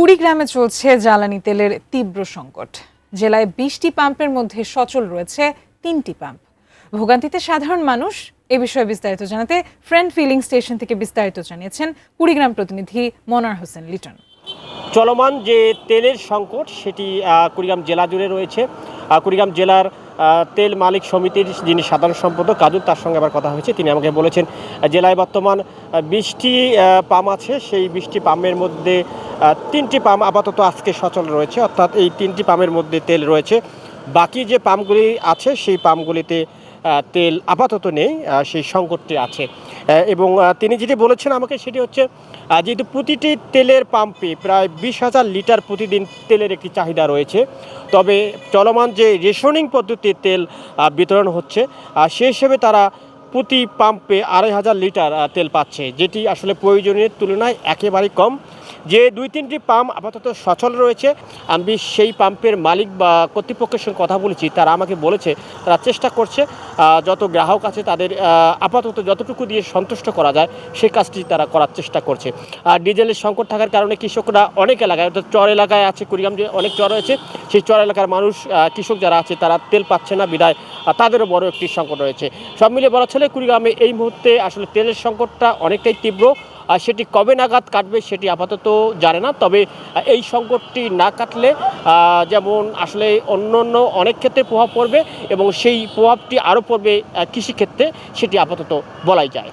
কুড়িগ্রামে চলছে জ্বালানি তেলের তীব্র সংকট। জেলায় ২০টি পাম্পের মধ্যে সচল রয়েছে ৩টি পাম্প। ভোগান্তিতে সাধারণ মানুষ। এ বিষয়ে বিস্তারিত জানাতে ফ্রেন্ড ফিলিং স্টেশন থেকে বিস্তারিত জানিয়েছেন কুড়িগ্রাম প্রতিনিধি মনার হোসেন লিটন। চলমান যে তেলের সংকট সেটি কুড়িগ্রাম জেলা জুড়ে রয়েছে। কুড়িগ্রাম জেলার তেল মালিক সমিতির যিনি সাধারণ সম্পাদক কাজল, তার সঙ্গে আবার কথা হয়েছে। তিনি আমাকে বলেছেন জেলায় বর্তমান ২০টি পাম্প আছে, সেই ২০টি পাম্পের মধ্যে ৩টি পাম্প আপাতত আজকে সচল রয়েছে, অর্থাৎ এই ৩টি পাম্পের মধ্যে তেল রয়েছে। বাকি যে পাম্পগুলি আছে সেই পাম্পগুলিতে তেল আপাতত নেই, সেই সংকটটি আছে। এবং তিনি যেটি বলেছেন আমাকে সেটি হচ্ছে যেহেতু প্রতিটি তেলের পাম্পে প্রায় ২০,০০০ লিটার প্রতিদিন তেলের একটি চাহিদা রয়েছে, তবে চলমান যে রেশনিং পদ্ধতির তেল বিতরণ হচ্ছে সে হিসেবে তারা প্রতি পাম্পে ২৫০০ লিটার তেল পাচ্ছে, যেটি আসলে প্রয়োজনীয় তুলনায় একেবারেই কম। যে ২-৩টি পাম্প আপাতত সচল রয়েছে, আমি সেই পাম্পের মালিক বা কর্তৃপক্ষের সঙ্গে কথা বলেছি, তারা আমাকে বলেছে তারা চেষ্টা করছে যত গ্রাহক আছে তাদের আপাতত যতটুকু দিয়ে সন্তুষ্ট করা যায় সেই কাজটি তারা করার চেষ্টা করছে। আর ডিজেলের সংকট থাকার কারণে কৃষকরা অনেক এলাকায়, অর্থাৎ চর এলাকায় আছে, কুড়িগ্রাম যে অনেক চর রয়েছে, সেই চর এলাকার মানুষ কৃষক যারা আছে তারা তেল পাচ্ছে না, বিধায় তাদেরও বড় একটি সংকট রয়েছে। সব মিলিয়ে বলা চলে কুড়িগ্রামে এই মুহূর্তে আসলে তেলের সংকটটা অনেকটাই তীব্র। আর সেটি কবে নাগাদ কাটবে সেটি আপাতত জানে না, তবে এই সংকটটি না কাটলে যেমন আসলে অন্য অনেক ক্ষেত্রে প্রভাব পড়বে এবং সেই প্রভাবটি আরও পড়বে কৃষিক্ষেত্রে, সেটি আপাতত বলাই যায়।